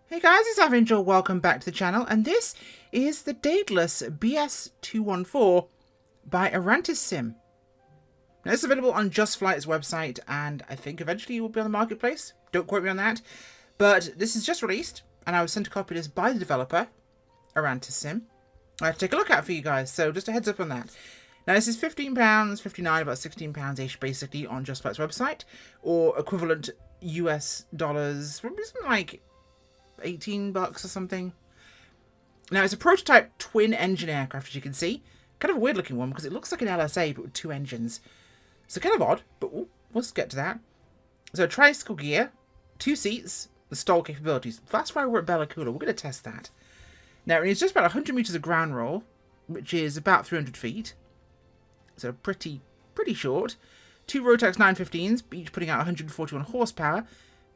Hey guys, it's Avenger. Welcome back to the channel, and this is the Daedalus BS214 by Arantis Sim. Now, it's available on Just Flight's website, and I think eventually it will be on the marketplace. Don't quote me on that. But this is just released, and I was sent a copy of this by the developer, Arantis Sim. I have to take a look at it for you guys, so just a heads up on that. Now, this is £15, $59, about £16-ish, basically, on Just Flight's website, or equivalent US dollars, probably something like $18 or something. Now, it's a prototype twin-engine aircraft, as you can see. Kind of a weird-looking one, because it looks like an LSA, but with two engines. So kind of odd, but let's get to that. So, tricycle gear, 2 seats, the stall capabilities. Fast fire we're at Bella Cooler. We're going to test that. Now, it's just about 100 meters of ground roll, which is about 300 feet. So, pretty short. 2 Rotax 915s, each putting out 141 horsepower.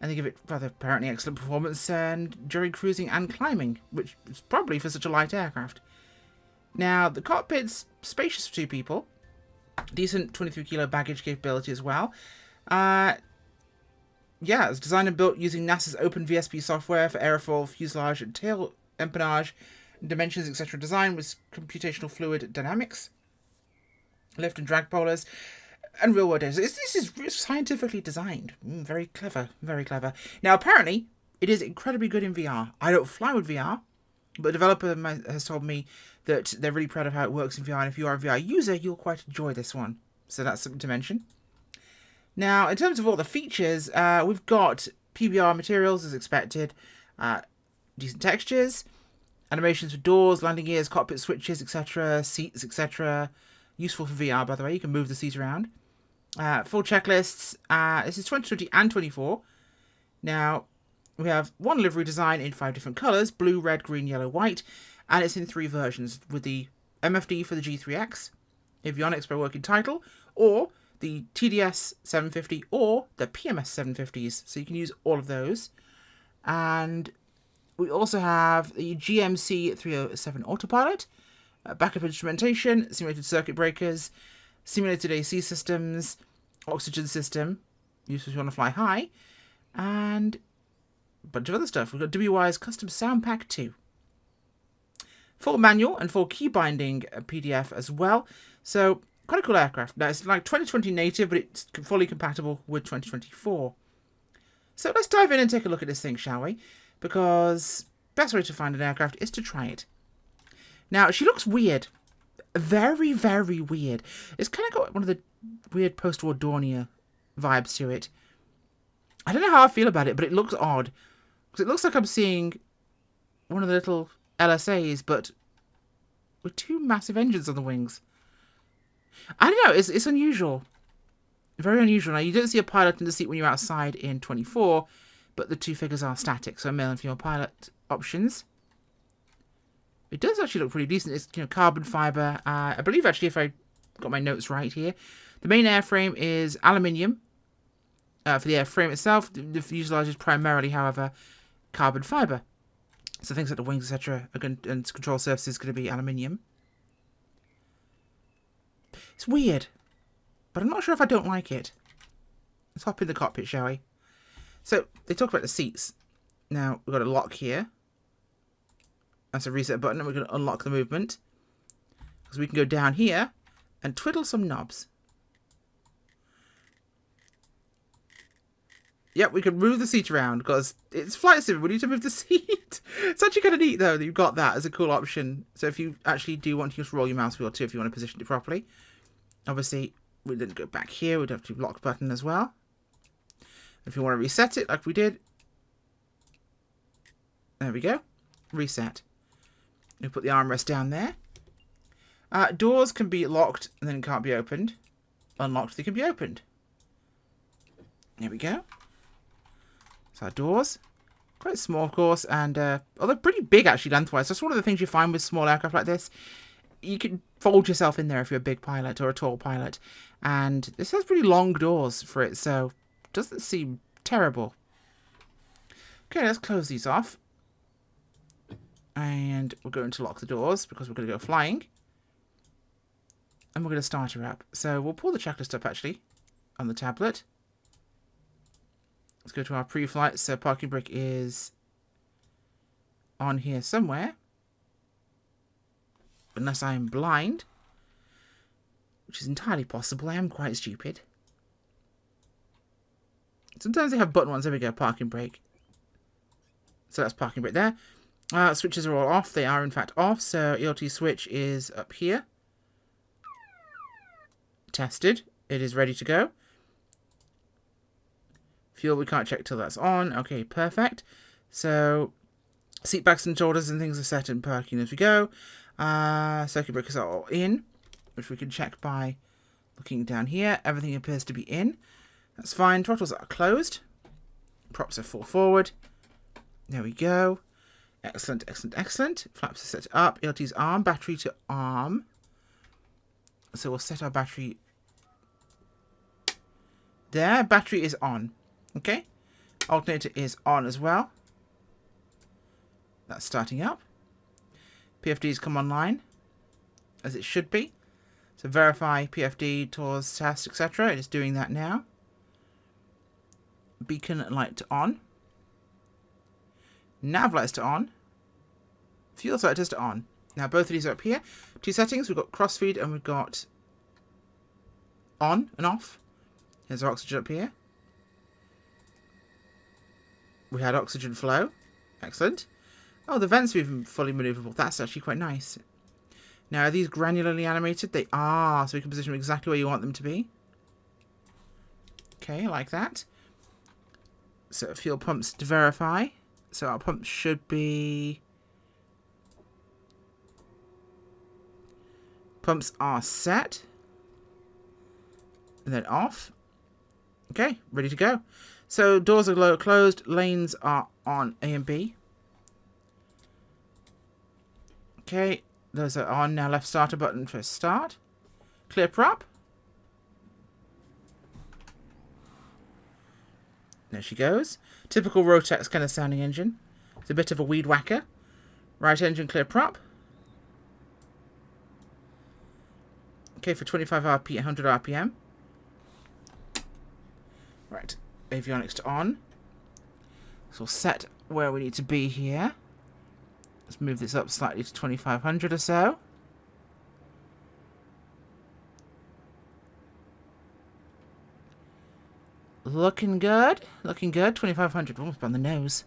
And they give it rather apparently excellent performance and during cruising and climbing, which is probably for such a light aircraft. Now, the cockpit's spacious for 2 people. Decent 23-kilo baggage capability as well. Yeah, it's designed and built using NASA's OpenVSP software for airfoil, fuselage, and tail empennage, dimensions, etc. Design with computational fluid dynamics, lift and drag polars, and real-world data. This is scientifically designed. Very clever, very clever. Now, apparently, it is incredibly good in VR. I don't fly with VR, but the developer has told me that they're really proud of how it works in VR, and if you are a VR user, you'll quite enjoy this one. So that's something to mention. Now, in terms of all the features, we've got PBR materials as expected, decent textures, animations for doors, landing gears, cockpit switches, etc., seats, etc. Useful for VR, by the way. You can move the seat around. Full checklists. This is 2020 and 24. Now, we have one livery design in 5 different colours: blue, red, green, yellow, white. And it's in 3 versions, with the MFD for the G3X, Avionics by working title, or the TDS 750 or the PMS 750s. So you can use all of those. And we also have the GMC 307 autopilot, backup instrumentation, simulated circuit breakers, simulated AC systems, oxygen system, useful if you want to fly high, and a bunch of other stuff. We've got WY's custom sound pack too. Full manual and full key binding PDF as well. So, quite a cool aircraft. Now, it's like 2020 native, but it's fully compatible with 2024. So, let's dive in and take a look at this thing, shall we? Because the best way to find an aircraft is to try it. Now, she looks weird. Very, very weird. It's kind of got one of the weird post-war Dornier vibes to it. I don't know how I feel about it, but it looks odd. Because it looks like I'm seeing one of the little LSAs, but with 2 massive engines on the wings. I don't know, it's unusual. Very unusual. Now, you don't see a pilot in the seat when you're outside in 24, but the 2 figures are static, so male and female pilot options. It does actually look pretty decent. It's carbon fibre. I believe, actually, if I got my notes right here, the main airframe is aluminium for the airframe itself. The fuselage is primarily, however, carbon fibre. So things like the wings, etc., and control surfaces are going to be aluminium. It's weird, but I'm not sure if I don't like it. Let's hop in the cockpit, shall we? So, they talk about the seats. Now, we've got a lock here. That's a reset button, and we're going to unlock the movement. Because we can go down here and twiddle some knobs. Yep, we can move the seat around because it's flight sim. We need to move the seat. It's actually kind of neat, though, that you've got that as a cool option. So if you actually do want to just roll your mouse wheel too, if you want to position it properly. Obviously, we didn't go back here. We'd have to lock button as well. If you want to reset it like we did. There we go. Reset. We put the armrest down there. Doors can be locked and then can't be opened. Unlocked, they can be opened. There we go. So our doors. Quite small, of course, and although pretty big, actually, lengthwise. That's one of the things you find with small aircraft like this. You can fold yourself in there if you're a big pilot or a tall pilot. And this has pretty long doors for it, so it doesn't seem terrible. Okay, let's close these off. And we're going to lock the doors because we're going to go flying. And we're going to start her up. So we'll pull the checklist up, actually, on the tablet. Let's go to our pre-flight. So parking brake is on here somewhere. Unless I am blind. Which is entirely possible. I am quite stupid. Sometimes they have button ones. There we go. Parking brake. So that's parking brake there. Switches are all off. They are in fact off. So ELT switch is up here. Tested. It is ready to go. Fuel we can't check till that's on. Okay, perfect. So seat backs and shoulders and things are set in parking as we go. Circuit breakers are all in, which we can check by looking down here. Everything appears to be in. That's fine. Throttles are closed. Props are full forward. There we go. Excellent, excellent, excellent. Flaps are set up. ELT's arm. Battery to arm. So we'll set our battery there. Battery is on. Okay. Alternator is on as well. That's starting up. PFDs come online, as it should be. So verify PFD, TORS, test, etc. It is doing that now. Beacon light to on. Nav lights to on. Fuel selectors to on. Now both of these are up here. Two settings. We've got crossfeed and we've got on and off. Here's our oxygen up here. We had oxygen flow. Excellent. Oh, the vents are even fully maneuverable. That's actually quite nice. Now, are these granularly animated? They are, so we can position them exactly where you want them to be. Okay, like that. So, fuel pumps to verify. So, our pumps should be... Pumps are set. And then off. Okay, ready to go. So, doors are closed. Lanes are on A and B. Okay, those are on. Now left starter button for start. Clear prop. There she goes. Typical Rotex kind of sounding engine. It's a bit of a weed whacker. Right engine clear prop. Okay, for 25 RP, 100 RPM. Right, avionics to on. So we'll set where we need to be here. Let's move this up slightly to 2500 or so. Looking good. Looking good. 2500. Almost on the nose.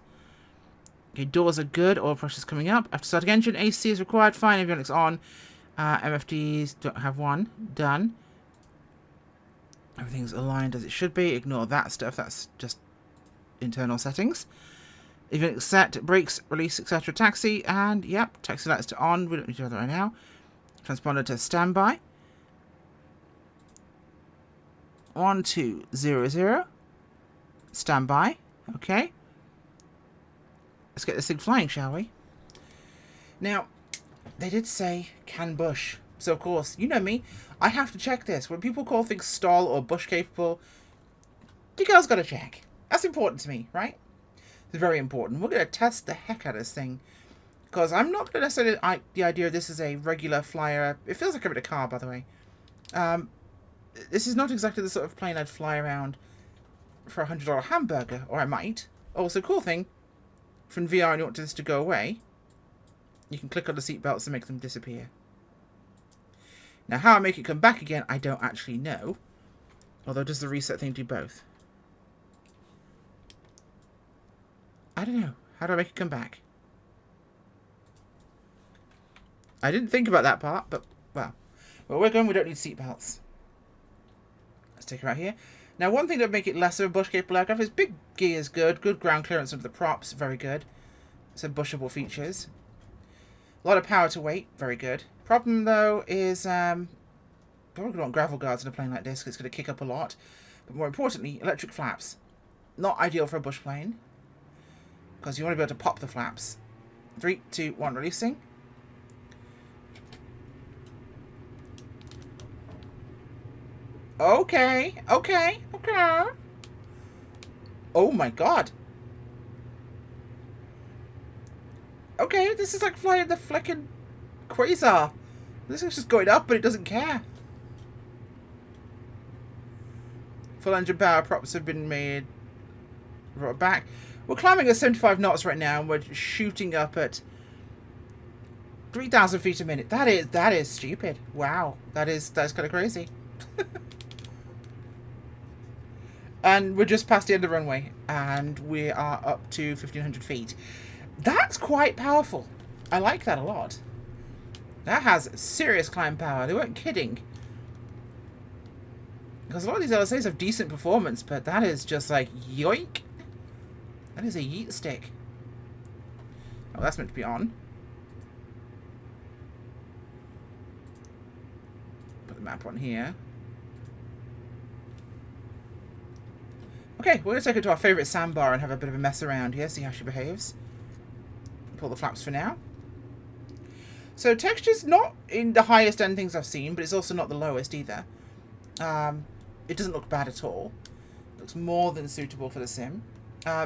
Okay, doors are good. Oil pressure's coming up. After starting engine, AC is required. Fine. Avionics on. MFDs don't have one. Done. Everything's aligned as it should be. Ignore that stuff. That's just internal settings. Avionics set, brakes, release, etc. Taxi, and yep, taxi lights to on. We don't need to do that right now. Transponder to standby. 1200. Standby. Okay. Let's get this thing flying, shall we? Now, they did say can bush. So, of course, you know me. I have to check this. When people call things stall or bush capable, you girls got to check. That's important to me, right? It's very important. We're going to test the heck out of this thing. Because I'm not going to necessarily like the idea of this as a regular flyer. It feels like a bit of car, by the way. This is not exactly the sort of plane I'd fly around for a $100 hamburger. Or I might. Also, cool thing. From VR and you want this to go away, you can click on the seatbelts and make them disappear. Now, how I make it come back again, I don't actually know. Although, does the reset thing do both? I don't know. How do I make it come back? I didn't think about that part, but, well. Where we're going, we don't need seatbelts. Let's take her out here. Now, one thing that would make it less of a bush-capable aircraft is big gears good. Good ground clearance under the props. Very good. Some bushable features. A lot of power to weight. Very good. Problem, though, is probably going to want gravel guards in a plane like this because it's going to kick up a lot. But more importantly, electric flaps. Not ideal for a bush plane because you want to be able to pop the flaps. 3, 2, 1, releasing. Okay. Oh my god. Okay, this is like flying the flicking quasar. This is just going up, but it doesn't care. Full engine power props have been made. Brought back. We're climbing at 75 knots right now, and we're shooting up at 3,000 feet a minute. That is stupid. Wow, that's kind of crazy. And we're just past the end of the runway, and we are up to 1,500 feet. That's quite powerful. I like that a lot. That has serious climb power. They weren't kidding. Because a lot of these LSAs have decent performance, but that is just like, yoink. That is a yeet stick. Oh, that's meant to be on. Put the map on here. Okay, we're going to take her to our favourite sandbar and have a bit of a mess around here, see how she behaves. Pull the flaps for now. So texture's not in the highest end things I've seen, but it's also not the lowest either. It doesn't look bad at all. It looks more than suitable for the sim.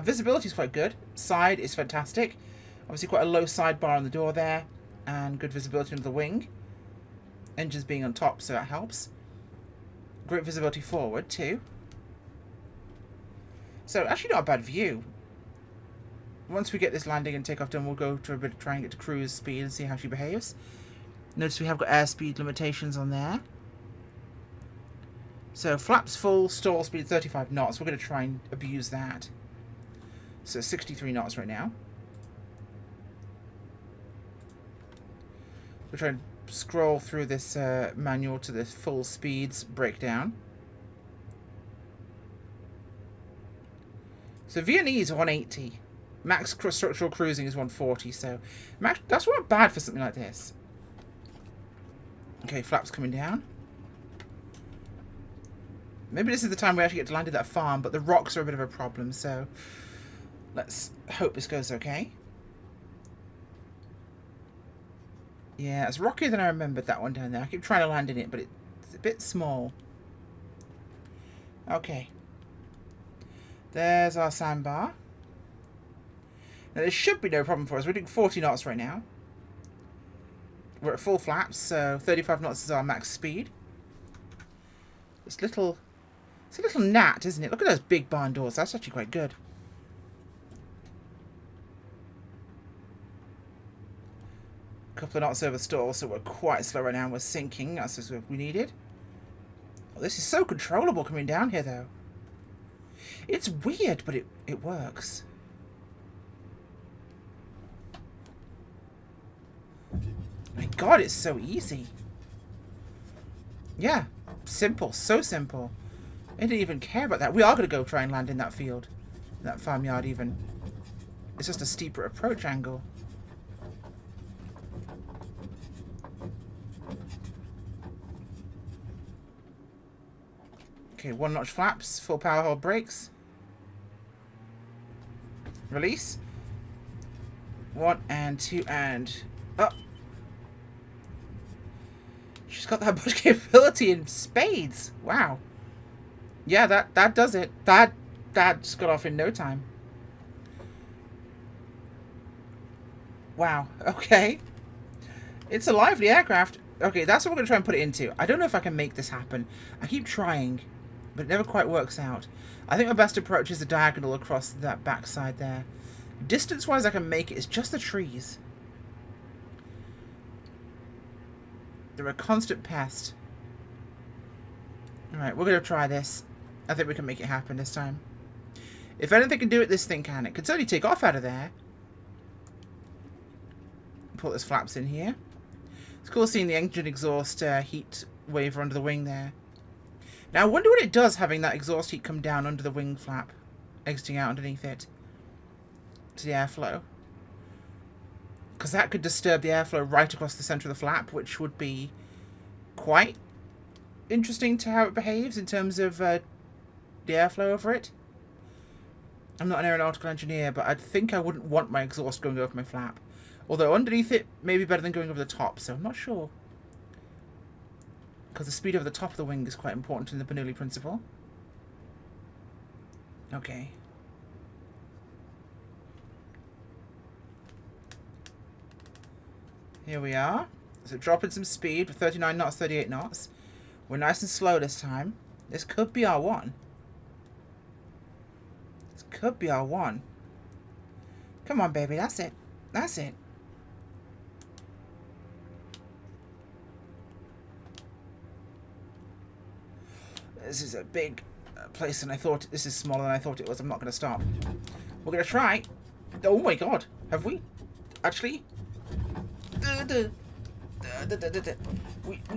Visibility is quite good. Side is fantastic. Obviously quite a low sidebar on the door there, and good visibility into the wing. Engines being on top, so that helps. Great visibility forward too. So actually not a bad view. Once we get this landing and takeoff done, we'll go to a bit, try and get to cruise speed and see how she behaves. Notice we have got airspeed limitations on there. So flaps full, stall speed 35 knots. We're going to try and abuse that. So 63 knots right now. We'll try and scroll through this manual to the full speeds breakdown. So VNE is 180. Max structural cruising is 140. So max, that's not bad for something like this. Okay, flaps coming down. Maybe this is the time we actually get to land at that farm, but the rocks are a bit of a problem, so let's hope this goes okay. Yeah, it's rockier than I remembered, that one down there. I keep trying to land in it, but it's a bit small. Okay. There's our sandbar. Now, this should be no problem for us. We're doing 40 knots right now. We're at full flaps, so 35 knots is our max speed. It's a little gnat, isn't it? Look at those big barn doors. That's actually quite good. A couple of knots over stall, so we're quite slow right now. We're sinking. That's just what we needed. Oh, this is so controllable coming down here, though. It's weird, but it works. My God, it's so easy. Yeah, simple, so simple. I didn't even care about that. We are going to go try and land in that field, in that farmyard even. It's just a steeper approach angle. Okay, 1 notch flaps, full power hold brakes. Release. 1 and 2 and up. She's got that much capability in spades. Wow. Yeah, that does it. That just got off in no time. Wow. Okay. It's a lively aircraft. Okay, that's what we're going to try and put it into. I don't know if I can make this happen. I keep trying, but it never quite works out. I think my best approach is the diagonal across that backside there. Distance-wise, I can make it. It's just the trees. They're a constant pest. Alright, we're going to try this. I think we can make it happen this time. If anything can do it, this thing can. It can certainly take off out of there. Put those flaps in here. It's cool seeing the engine exhaust heat waver under the wing there. Now, I wonder what it does having that exhaust heat come down under the wing flap, exiting out underneath it to the airflow. Because that could disturb the airflow right across the centre of the flap, which would be quite interesting to how it behaves in terms of the airflow over it. I'm not an aeronautical engineer, but I think I wouldn't want my exhaust going over my flap. Although underneath it may be better than going over the top, so I'm not sure. Because the speed over the top of the wing is quite important in the Bernoulli principle. Okay. Here we are. So dropping some speed with 39 knots, 38 knots. We're nice and slow this time. This could be our one. This could be our one. Come on, baby. That's it. That's it. This is a big place than I thought. This is smaller than I thought it was. I'm not going to stop. We're going to try. Oh my god. Have we? Actually?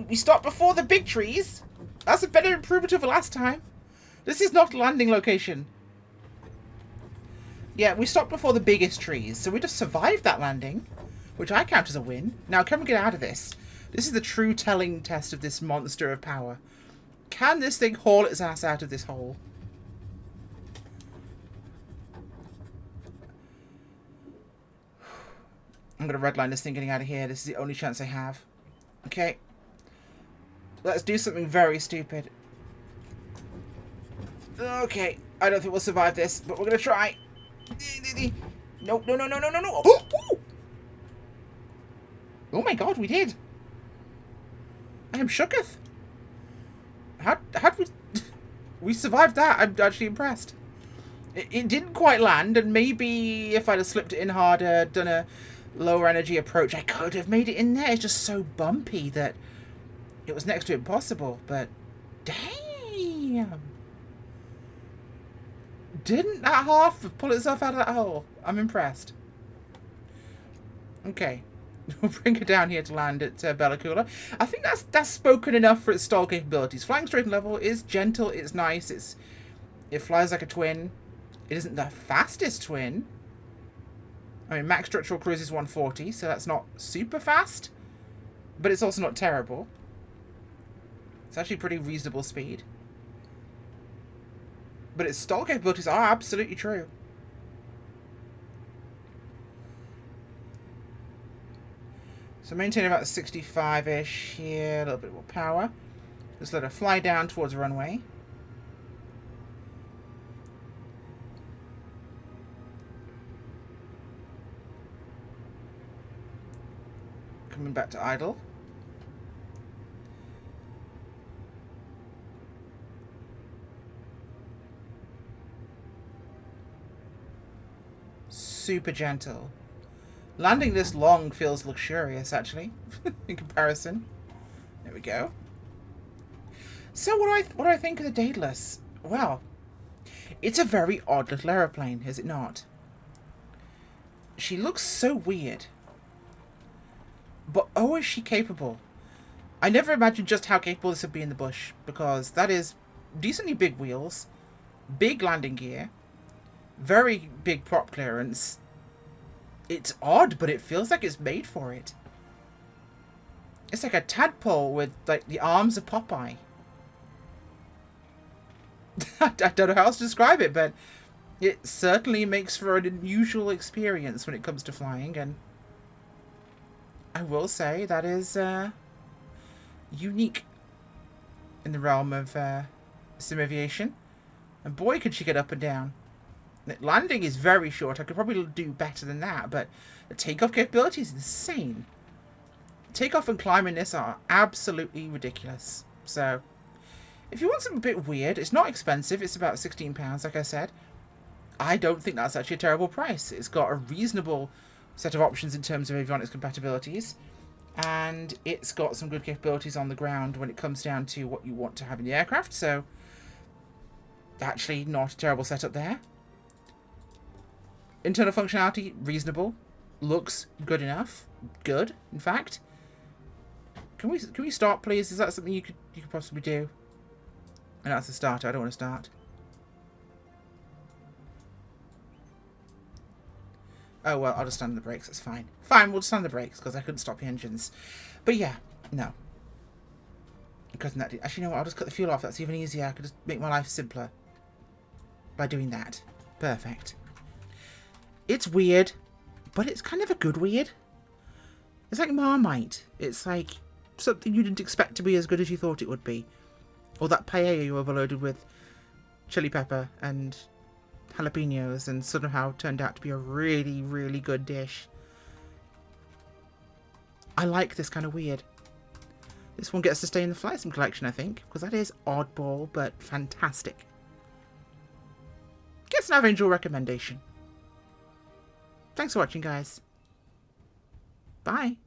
We stopped before the big trees. That's a better improvement over last time. This is not landing location. Yeah, we stopped before the biggest trees. So we just survived that landing, which I count as a win. Now, can we get out of this? This is the true telling test of this monster of power. Can this thing haul its ass out of this hole? I'm going to redline this thing getting out of here. This is the only chance I have. Okay. Let's do something very stupid. Okay. I don't think we'll survive this, but we're going to try. No, no, no, no, no, no, no. Oh, oh my god, we did. I am shooketh. How'd we... We survived that. I'm actually impressed. It didn't quite land, and maybe if I'd have slipped it in harder, done a lower energy approach, I could have made it in there. It's just so bumpy that it was next to impossible, but damn. Didn't that half pull itself out of that hole? I'm impressed. Okay. We'll bring it down here to land at Bellacoola. I think that's spoken enough for its stall capabilities. Flying straight and level is gentle, it's nice, it flies like a twin. It isn't the fastest twin. I mean, max structural cruise is 140, so that's not super fast, but it's also not terrible. It's actually pretty reasonable speed. But its stall capabilities are absolutely true. So maintain about 65-ish here, a little bit more power. Just let her fly down towards the runway. Coming back to idle. Super gentle. Landing this long feels luxurious, actually, in comparison. There we go. So what do I think of the Daedalus? Well, it's a very odd little aeroplane, is it not? She looks so weird. But oh, is she capable? I never imagined just how capable this would be in the bush, because that is decently big wheels, big landing gear, very big prop clearance. It's odd, but it feels like it's made for it. It's like a tadpole with like the arms of Popeye. I don't know how else to describe it, but it certainly makes for an unusual experience when it comes to flying, and I will say that is unique in the realm of sim aviation. And boy, could she get up and down. Landing is very short. I could probably do better than that, but the takeoff capability is insane. Takeoff and climb in this are absolutely ridiculous. So, if you want something a bit weird, it's not expensive. It's about £16, like I said. I don't think that's actually a terrible price. It's got a reasonable set of options in terms of avionics compatibilities, and it's got some good capabilities on the ground when it comes down to what you want to have in the aircraft. So, actually not a terrible setup there. Internal functionality, reasonable. Looks good enough. Good, in fact. Can we start, please? Is that something you could possibly do? And that's the starter. I don't want to start. Oh, well, I'll just stand on the brakes. That's fine. Fine, we'll just stand on the brakes because I couldn't stop the engines. But yeah, no. Cutting that. Actually, you know what? I'll just cut the fuel off. That's even easier. I could just make my life simpler by doing that. Perfect. It's weird, but it's kind of a good weird. It's like Marmite. It's like something you didn't expect to be as good as you thought it would be. Or that paella you overloaded with chili pepper and jalapenos and somehow turned out to be a really, really good dish. I like this kind of weird. This one gets to stay in the Flight Sim collection, I think, because that is oddball but fantastic. Gets an Angel recommendation. Thanks for watching, guys. Bye.